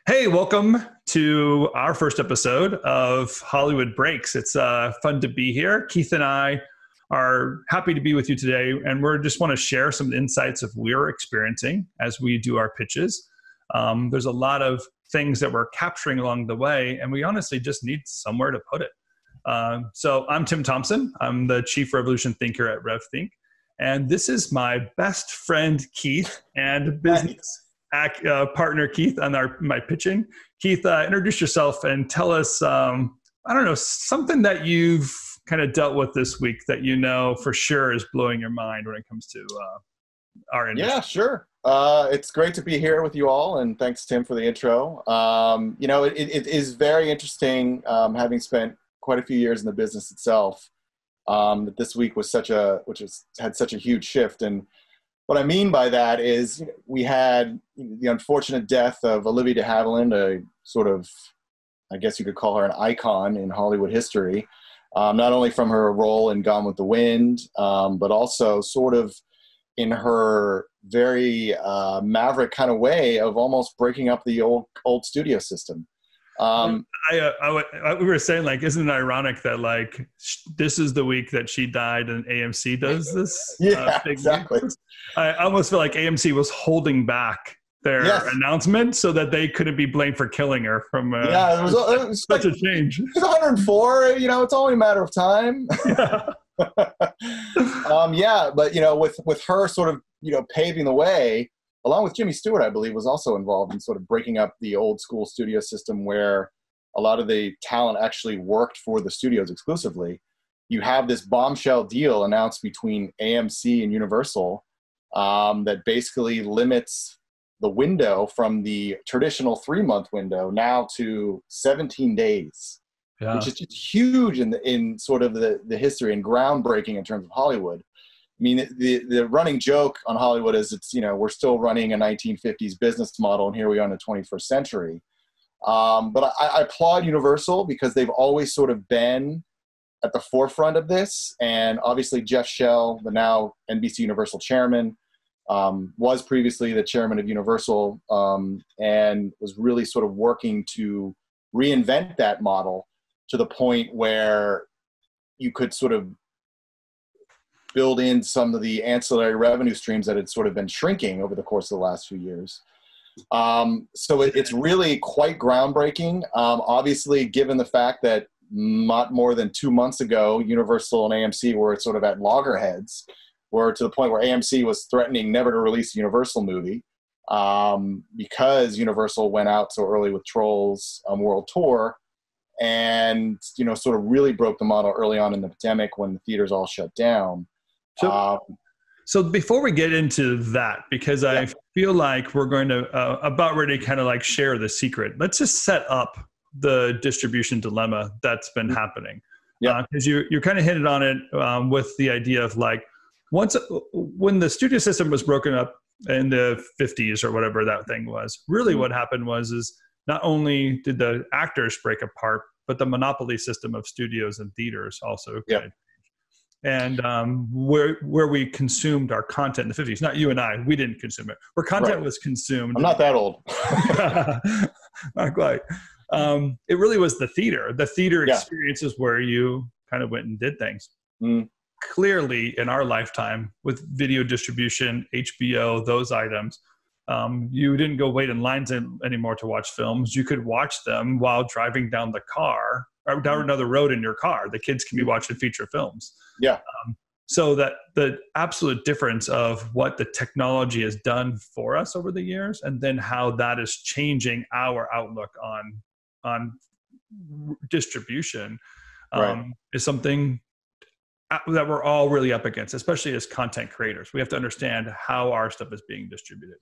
Hey, welcome to our first episode of Hollywood Breaks. It's fun to be here. Keith and I are happy to be with you today, and we just want to share some insights of we're experiencing as we do our pitches. There's a lot of things that we're capturing along the way, and we honestly just need somewhere to put it. So I'm Tim Thompson. I'm the Chief Revolution Thinker at RevThink, and this is my best friend, Keith, and business partner Keith on my pitching. Keith, introduce yourself and tell us, something that you've kind of dealt with this week that you know for sure is blowing your mind when it comes to our industry. Yeah, sure. It's great to be here with you all, and thanks, Tim, for the intro. It is very interesting, having spent quite a few years in the business itself, that this week was had such a huge shift. And what I mean by that is we had the unfortunate death of Olivia de Havilland, a sort of, I guess you could call her an icon in Hollywood history, not only from her role in Gone with the Wind, but also sort of in her very maverick kind of way of almost breaking up the old studio system. We were saying, like, isn't it ironic that like this is the week that she died and AMC does this? Yeah, exactly. I almost feel like AMC was holding back their announcement so that they couldn't be blamed for killing her from it was such a change. She's 104, it's only a matter of time. Yeah. But with her sort of paving the way, along with Jimmy Stewart, I believe, was also involved in sort of breaking up the old school studio system where a lot of the talent actually worked for the studios exclusively. You have this bombshell deal announced between AMC and Universal that basically limits the window from the traditional 3-month window now to 17 days, which is just huge in sort of the history and groundbreaking in terms of Hollywood. I mean, the running joke on Hollywood is we're still running a 1950s business model, and here we are in the 21st century. But I applaud Universal because they've always sort of been at the forefront of this. And obviously Jeff Shell, the now NBC Universal chairman, was previously the chairman of Universal, and was really sort of working to reinvent that model to the point where you could sort of build in some of the ancillary revenue streams that had sort of been shrinking over the course of the last few years. So it's really quite groundbreaking. Obviously, given the fact that not more than 2 months ago, Universal and AMC were sort of at loggerheads, were to the point where AMC was threatening never to release a Universal movie because Universal went out so early with Trolls World Tour, and sort of really broke the model early on in the pandemic when the theaters all shut down. So before we get into that, because I feel like we're going to about ready to kind of like share the secret, let's just set up the distribution dilemma that's been happening. Because you're kind of hinted on it with the idea of like, when the studio system was broken up in the 50s or whatever that thing was, really what happened is not only did the actors break apart, but the monopoly system of studios and theaters also kind of. And where we consumed our content in the 50s, not you and I, we didn't consume it. Where content was consumed. I'm not that old. Not quite. It really was the theater. The theater experience is where you kind of went and did things. Clearly, in our lifetime, with video distribution, HBO, those items, you didn't go wait in lines anymore to watch films. You could watch them while driving down the car or down another road in your car. The kids can be watching feature films. So that the absolute difference of what the technology has done for us over the years, and then how that is changing our outlook on distribution, is something that we're all really up against, especially as content creators. We have to understand how our stuff is being distributed.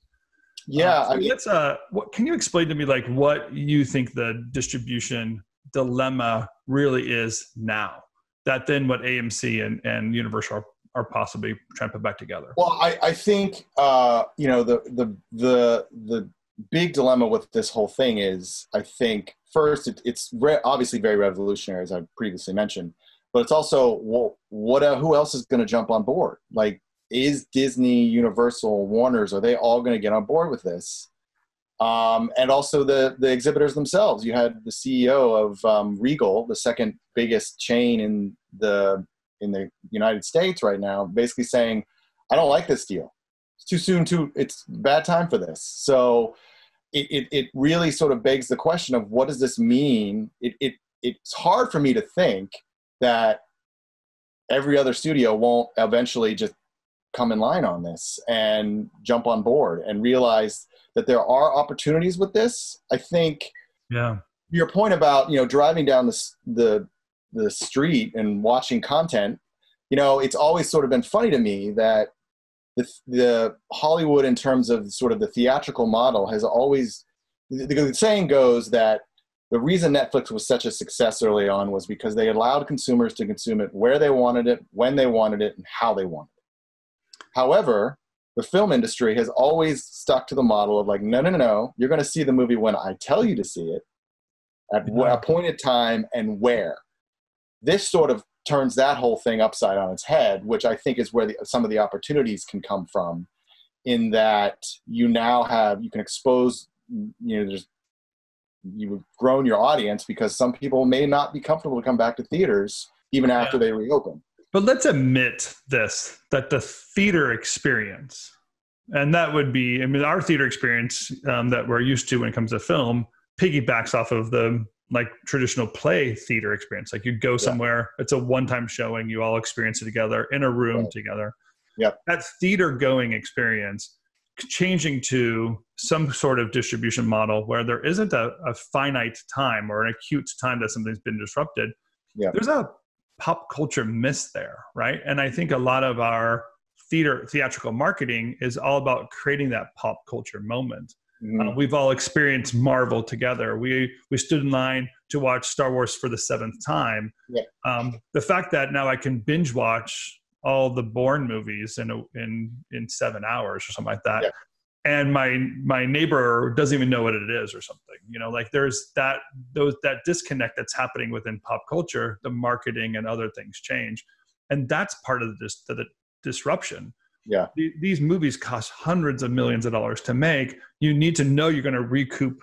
Can you explain to me like what you think the distribution dilemma really is now, that then what AMC and Universal are possibly trying to put back together? Well, I think the big dilemma with this whole thing is, I think first it's obviously very revolutionary, as I previously mentioned, but it's also who else is going to jump on board? Like, is Disney, Universal, Warner's, are they all going to get on board with this? And also the exhibitors themselves. You had the CEO of Regal, the second biggest chain in the United States right now, basically saying, I don't like this deal. It's too soon, it's bad time for this. So it really sort of begs the question of what does this mean? It's hard for me to think that every other studio won't eventually just come in line on this and jump on board and realize that there are opportunities with this. I think your point about, driving down the street and watching content, it's always sort of been funny to me that the Hollywood, in terms of sort of the theatrical model, has always, the saying goes that the reason Netflix was such a success early on was because they allowed consumers to consume it where they wanted it, when they wanted it, and how they wanted it. However, the film industry has always stuck to the model of like, no, you're going to see the movie when I tell you to see it, at a appointed time and where. This sort of turns that whole thing upside on its head, which I think is where some of the opportunities can come from, in that you can expose, you've grown your audience because some people may not be comfortable to come back to theaters even after they reopen. But let's admit that the theater experience, and that would be, our theater experience that we're used to when it comes to film, piggybacks off of the traditional play theater experience. Like you go somewhere, it's a one-time showing, you all experience it together in a room together. Yep. That theater going experience changing to some sort of distribution model where there isn't a finite time or an acute time that something's been disrupted. Yeah. There's a pop culture miss there, right? And I think a lot of our theatrical marketing is all about creating that pop culture moment. Mm-hmm. We've all experienced Marvel together. We stood in line to watch Star Wars for the 7th time. Yeah. The fact that now I can binge watch all the Bourne movies in 7 hours or something like that. Yeah. And my neighbor doesn't even know what it is or something, there's that disconnect that's happening within pop culture. The marketing and other things change. And that's part of the disruption. Yeah. These movies cost hundreds of millions of dollars to make. You need to know you're going to recoup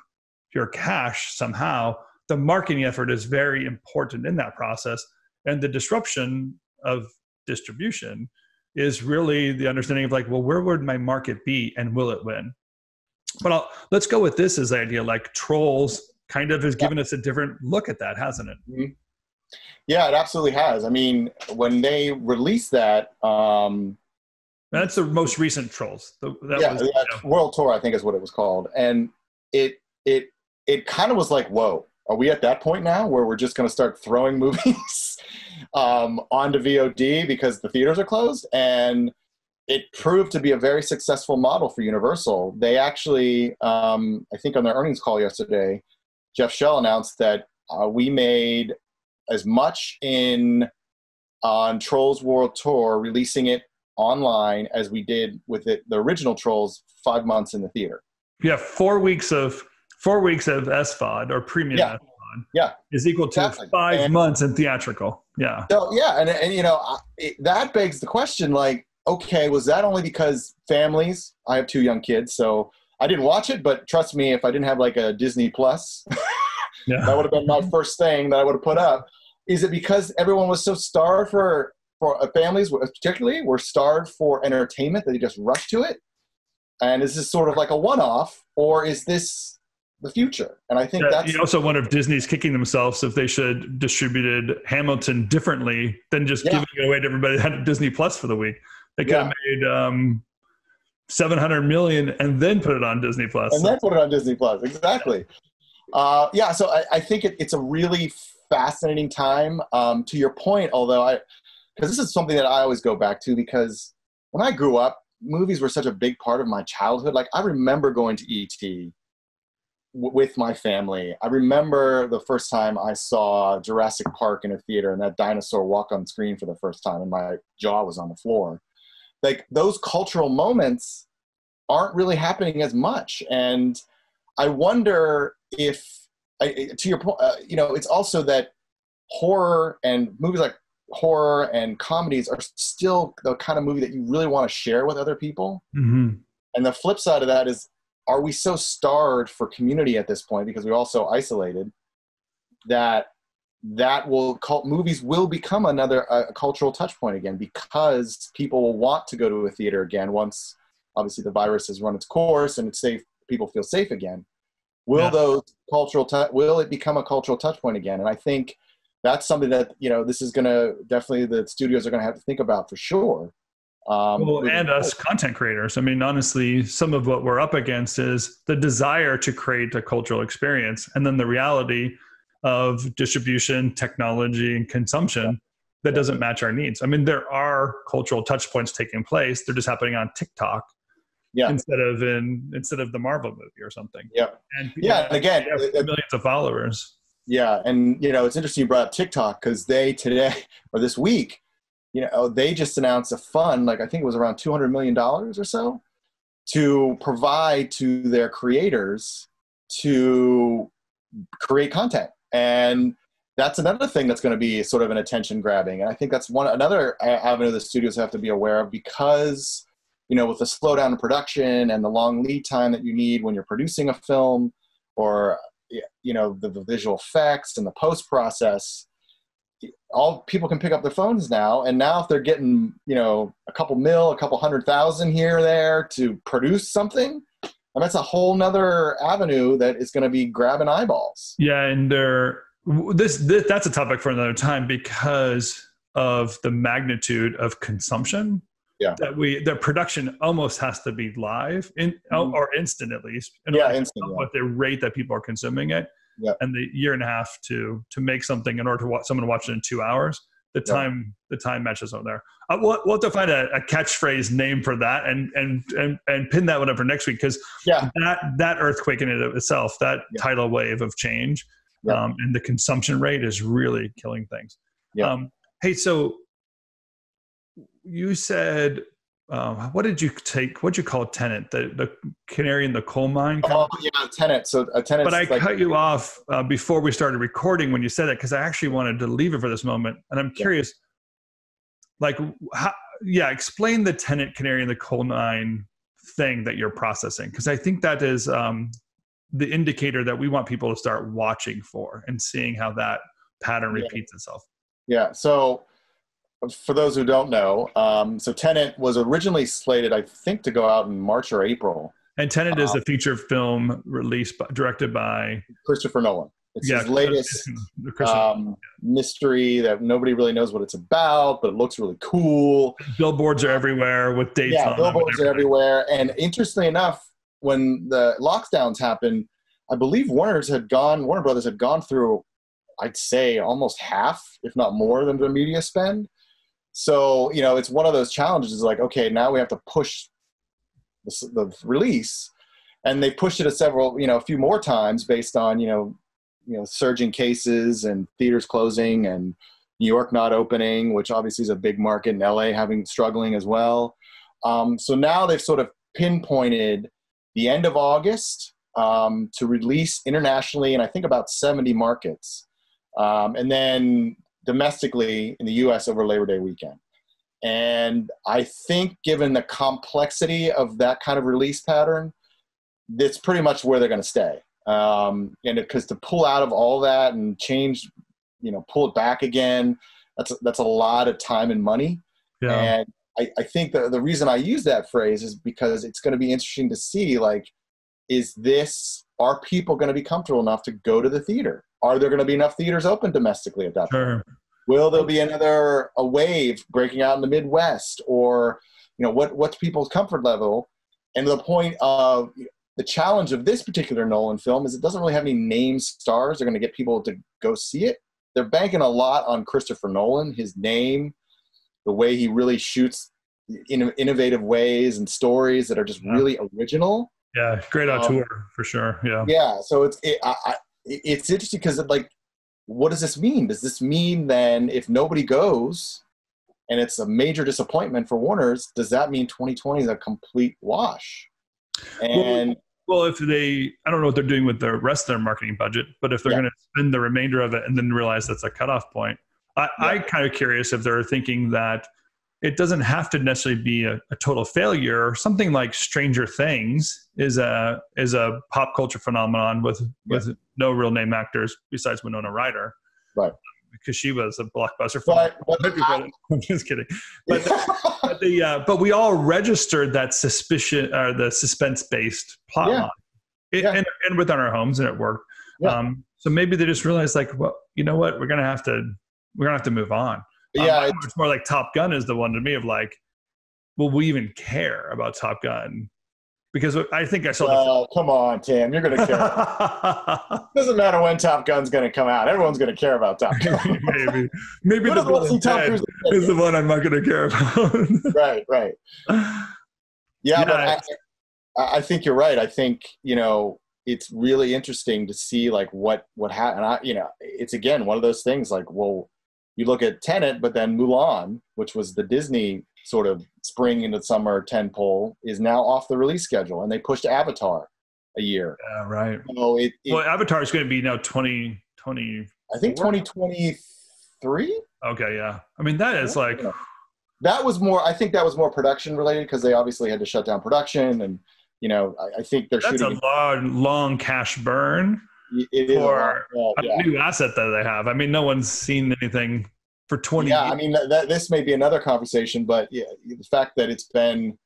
your cash somehow. The marketing effort is very important in that process. And the disruption of distribution is really the understanding of where would my market be and will it win? But let's go with this as the idea, Trolls kind of has given us a different look at that, hasn't it? Mm-hmm. Yeah, it absolutely has. When they released that, that's the most recent Trolls. World Tour, I think is what it was called. And it kind of was like, whoa, are we at that point now where we're just going to start throwing movies onto VOD because the theaters are closed? And it proved to be a very successful model for Universal. They actually, I think on their earnings call yesterday, Jeff Shell announced that we made as much on Trolls World Tour, releasing it online, as we did with the original Trolls 5 months in the theater. Yeah, 4 weeks of SVOD or premium SVOD is equal to 5 months in theatrical. Yeah. So and that begs the question, okay, was that only because families? I have 2 young kids, so I didn't watch it, but trust me, if I didn't have a Disney Plus, that would have been my first thing that I would have put up. Is it because everyone was so starved for families particularly were starved for entertainment that they just rushed to it? And is this sort of a one-off, or is this the future? And I think that's... You also wonder if Disney's kicking themselves if they should have distributed Hamilton differently than just giving it away to everybody that had Disney Plus for the week. They could have made $700 million and then put it on Disney Plus. And then put it on Disney Plus, exactly. So I think it's a really fascinating time. To your point, although because this is something that I always go back to, because when I grew up, movies were such a big part of my childhood. I remember going to E.T. with my family. I remember the first time I saw Jurassic Park in a theater and that dinosaur walk on screen for the first time and my jaw was on the floor. Those cultural moments aren't really happening as much. And I wonder if, to your point, it's also that horror and movies like horror and comedies are still the kind of movie that you really want to share with other people. Mm-hmm. And the flip side of that is are we so starved for community at this point, because we're all so isolated, that movies will become another cultural touch point again, because people will want to go to a theater again once obviously the virus has run its course and it's safe, people feel safe again. Will it become a cultural touch point again? And I think that's something that, this is going to definitely, the studios are going to have to think about for sure. And us content creators. I mean, honestly, some of what we're up against is the desire to create a cultural experience, and then the reality of distribution, technology, and consumption that doesn't match our needs. I mean, there are cultural touch points taking place. They're just happening on TikTok instead of the Marvel movie or something. Yeah. And and again, millions of followers. Yeah. And, it's interesting you brought up TikTok, because this week, they just announced a fund, like I think it was around $200 million or so, to provide to their creators to create content. And that's another thing that's going to be sort of an attention grabbing. And I think that's another avenue the studios have to be aware of, because, with the slowdown in production and the long lead time that you need when you're producing a film, or, the visual effects and the post process, all people can pick up their phones now. And now if they're getting, a couple 100,000 here or there to produce something, and that's a whole nother avenue that is going to be grabbing eyeballs. Yeah. And that's a topic for another time, because of the magnitude of consumption. Yeah. That production almost has to be live or instant, at least. Instant. What the rate that people are consuming it. Yeah. And the year and a half to make something in order to someone to watch it in 2 hours, the time matches on there. We'll have to find a catchphrase name for that and pin that one up for next week, because that earthquake in it of itself, that tidal wave of change, and the consumption rate is really killing things. Yeah. Hey, so you said, what did you call Tenet? The canary in the coal mine? Tenet. So a Tenet. But I cut you off before we started recording when you said it, because I actually wanted to leave it for this moment. And I'm curious, explain the Tenet canary in the coal mine thing that you're processing, because I think that is the indicator that we want people to start watching for and seeing how that pattern repeats itself. Yeah. So for those who don't know, so Tenet was originally slated, I think, to go out in March or April. And Tenet is a feature film directed by Christopher Nolan. It's his latest mystery that nobody really knows what it's about, but it looks really cool. Billboards are everywhere with dates on them. Yeah, billboards are everywhere. And interestingly enough, when the lockdowns happened, I believe Warner Brothers had gone through, I'd say, almost half, if not more, than their media spend. So, it's one of those challenges. Is like, okay, now we have to push the release, and they pushed it a few more times based on, surging cases and theaters closing and New York not opening, which obviously is a big market, in LA struggling as well. So now they've sort of pinpointed the end of August to release internationally in, I think, about 70 markets. And then domestically in the U.S. over Labor Day weekend. And I think, given the complexity of that kind of release pattern, that's pretty much where they're going to stay. And because to pull out of all that and change, pull it back again, that's a lot of time and money. Yeah. And I think the reason I use that phrase is because it's going to be interesting to see, are people going to be comfortable enough to go to the theater? Are there going to be enough theaters open domestically at that point? Will there be a wave breaking out in the Midwest? Or, what's people's comfort level? And the point of the challenge of this particular Nolan film is it doesn't really have any named stars that are going to get people to go see it. They're banking a lot on Christopher Nolan, his name, the way he really shoots in innovative ways and stories that are just really original. Yeah, great auteur for sure. Yeah. Yeah, so it's interesting because, what does this mean? Does this mean then if nobody goes and it's a major disappointment for Warner's, does that mean 2020 is a complete wash? And well, if I don't know what they're doing with the rest of their marketing budget, but if they're going to spend the remainder of it and then realize that's a cutoff point, I'm kind of curious if they're thinking that it doesn't have to necessarily be a total failure. Something like Stranger Things is a pop culture phenomenon with no real name actors besides Winona Ryder, right? Because she was a blockbuster. I'm just kidding. But we all registered that suspicion or the suspense based plot line, and within our homes, and it worked. Yeah. So maybe they just realized, like, well, you know what, we're gonna have to move on. It's more like Top Gun is the one to me of like, will we even care about Top Gun? Because I think I saw the film. Come on, Tim, you're going to care. Doesn't matter when Top Gun's going to come out. Everyone's going to care about Top Gun. maybe the Bill and Ted is the one I'm not going to care about. Right. Yeah, but I think you're right. I think, it's really interesting to see like what happened. It's again one of those things like, well, you look at Tenet, but then Mulan, which was the Disney sort of spring into summer tentpole, is now off the release schedule, and they pushed Avatar a year. Yeah, right. So Avatar is going to be now 2020. I think 2023. Okay, yeah. I mean, that is like that was more. I think that was more production related because they obviously had to shut down production, and I think they're shooting. That's a long cash burn. It is for a new asset that they have. I mean, no one's seen anything for 20 years. I mean, this may be another conversation, but the fact that it's been,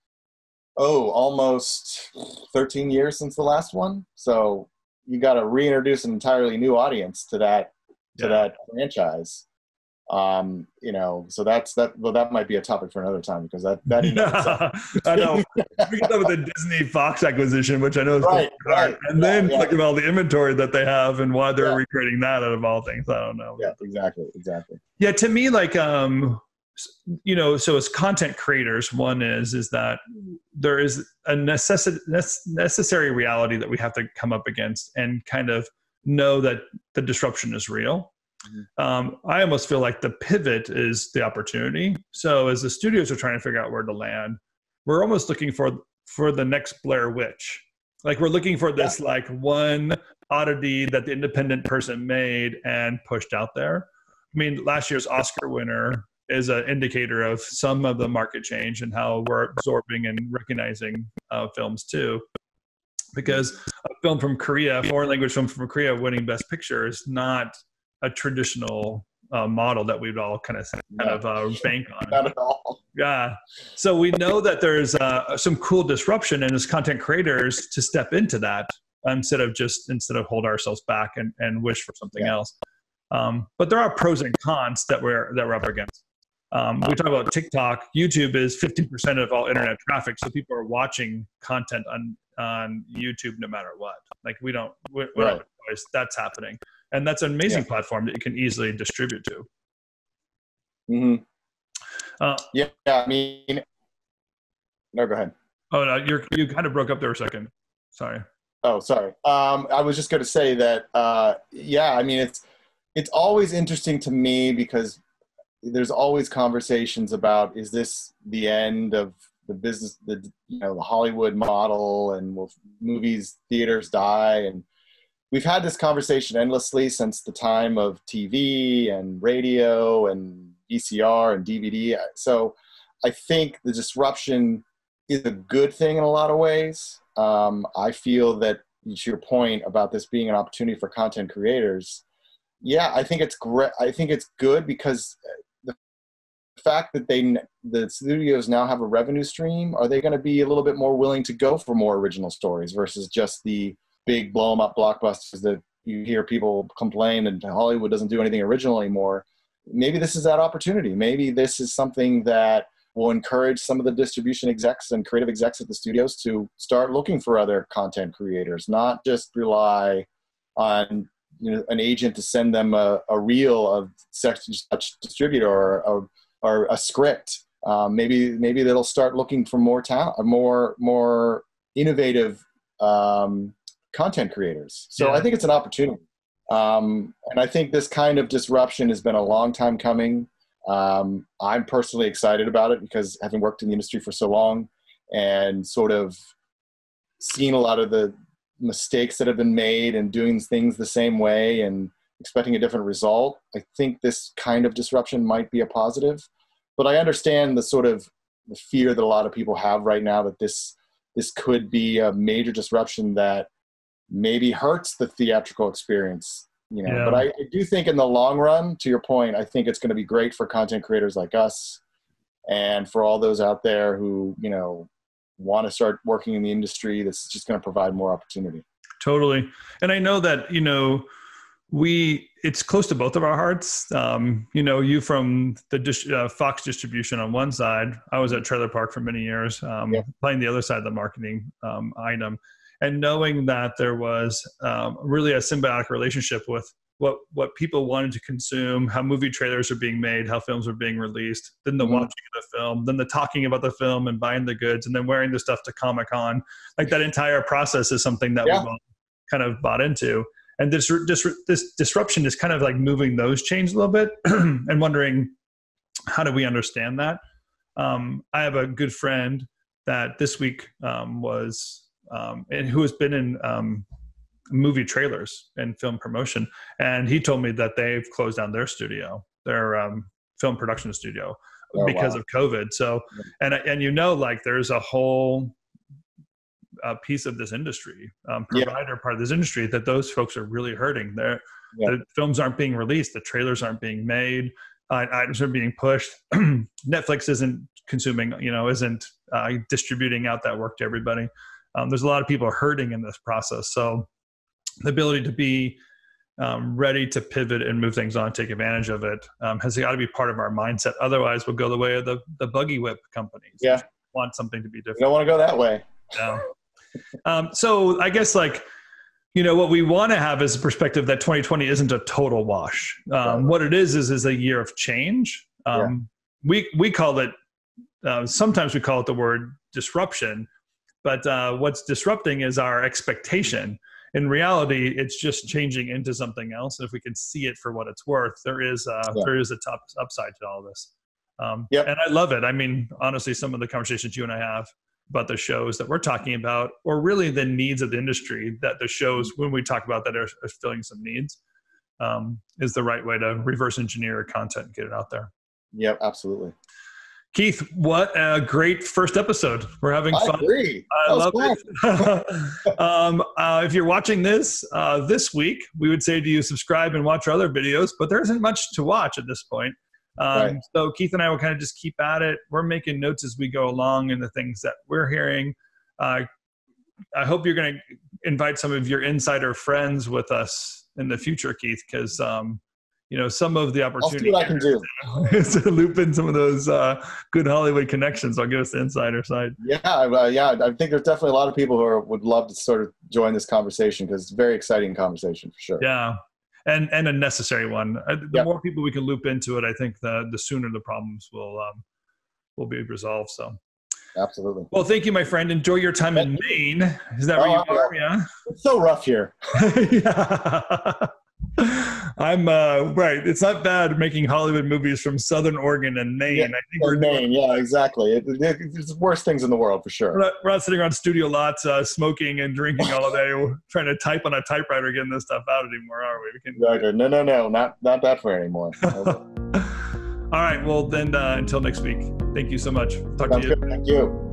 almost 13 years since the last one. So you got to reintroduce an entirely new audience to that franchise. So that might be a topic for another time because that I know. We get that with the Disney Fox acquisition, which I know is right. And then look at all the inventory that they have and why they're recreating that out of all things. I don't know. Yeah, exactly. Yeah, to me, like, so as content creators, one is that there is a necessary reality that we have to come up against and kind of know that the disruption is real. I almost feel like the pivot is the opportunity. So as the studios are trying to figure out where to land, we're almost looking for the next Blair Witch. Like we're looking for this like one oddity that the independent person made and pushed out there. I mean, last year's Oscar winner is an indicator of some of the market change and how we're absorbing and recognizing films too. Because a film from Korea, foreign language film from Korea winning Best Picture is not a traditional model that we'd all kind of bank on. Not at all. Yeah. So we know that there's some cool disruption and as content creators to step into that instead of hold ourselves back and wish for something else. But there are pros and cons that we're up against. We talk about TikTok. YouTube is 50% of all internet traffic. So people are watching content on YouTube no matter what. Like we don't have a choice. That's happening. And that's an amazing platform that you can easily distribute to. Mm-hmm. I mean, no, go ahead. Oh, no, you kind of broke up there a second. Sorry. Oh, sorry. I was just going to say that, I mean, it's always interesting to me because there's always conversations about, is this the end of the business, the Hollywood model, and will theaters die? And we've had this conversation endlessly since the time of TV and radio and VCR and DVD. So I think the disruption is a good thing in a lot of ways. I feel that, to your point about this being an opportunity for content creators, I think it's great. I think it's good because the fact that the studios now have a revenue stream, are they going to be a little bit more willing to go for more original stories versus just the big blow 'em up blockbusters that you hear people complain that Hollywood doesn't do anything original anymore? Maybe this is that opportunity. Maybe this is something that will encourage some of the distribution execs and creative execs at the studios to start looking for other content creators, not just rely on an agent to send them a reel of such distributor or a script. Maybe they'll start looking for more talent, more innovative content creators. So I think it's an opportunity. And I think this kind of disruption has been a long time coming. I'm personally excited about it because having worked in the industry for so long and sort of seen a lot of the mistakes that have been made and doing things the same way and expecting a different result, I think this kind of disruption might be a positive. but I understand the sort of the fear that a lot of people have right now that this could be a major disruption that maybe hurts the theatrical experience, Yeah. But I do think in the long run, to your point, I think it's going to be great for content creators like us and for all those out there who, want to start working in the industry. This is just going to provide more opportunity. Totally. And I know that, it's close to both of our hearts. You from the Fox distribution on one side, I was at Trailer Park for many years, playing the other side of the marketing item, and knowing that there was really a symbiotic relationship with what people wanted to consume, how movie trailers are being made, how films are being released, then the watching of the film, then the talking about the film and buying the goods, and then wearing the stuff to Comic-Con. Like that entire process is something that we've all kind of bought into. And this disruption is kind of like moving those chains a little bit and wondering, how do we understand that? I have a good friend that this week and who has been in movie trailers and film promotion. And he told me that they've closed down their studio, their film production studio because of COVID. So, and like there's a whole piece of this industry, provider part of this industry, that those folks are really hurting. The films aren't being released, the trailers aren't being made, items are being pushed. Netflix isn't consuming, isn't distributing out that work to everybody. There's a lot of people hurting in this process. So the ability to be ready to pivot and move things on, take advantage of it, has got to be part of our mindset. Otherwise, we'll go the way of the buggy whip companies. Yeah, want something to be different. You don't want to go that way. No. So I guess what we want to have is a perspective that 2020 isn't a total wash. What it is a year of change. We call it, sometimes we call it the word disruption, but what's disrupting is our expectation. In reality, it's just changing into something else. And if we can see it for what it's worth, there is a top upside to all this. And I love it. I mean, honestly, some of the conversations you and I have about the shows that we're talking about, or really the needs of the industry that the shows, when we talk about that, are filling some needs, is the right way to reverse engineer content and get it out there. Yep, absolutely. Keith, what a great first episode. We're having fun. I agree. I love it. If you're watching this week, we would say to you, subscribe and watch our other videos, but there isn't much to watch at this point. So Keith and I will kind of just keep at it. We're making notes as we go along in the things that we're hearing. I hope you're going to invite some of your insider friends with us in the future, Keith, because some of the opportunity I'll see what I can do is to loop in some of those good Hollywood connections. I'll give us the insider side. I think there's definitely a lot of people who would love to sort of join this conversation, because it's a very exciting conversation for sure. Yeah. And a necessary one. The more people we can loop into it, I think the sooner the problems will be resolved. So, absolutely. Well, thank you, my friend. Enjoy your time in Maine. Is that where you are? Yeah. It's so rough here. Yeah. I'm right. It's not bad making Hollywood movies from Southern Oregon and Maine. Yeah, I think we're Maine. Yeah, exactly. It's the worst things in the world for sure. We're not sitting around studio lots, smoking and drinking all day, trying to type on a typewriter, getting this stuff out anymore, are we? Exactly. No, not that far anymore. All right. Well, then until next week. Thank you so much. Talk to you. Good. Thank you.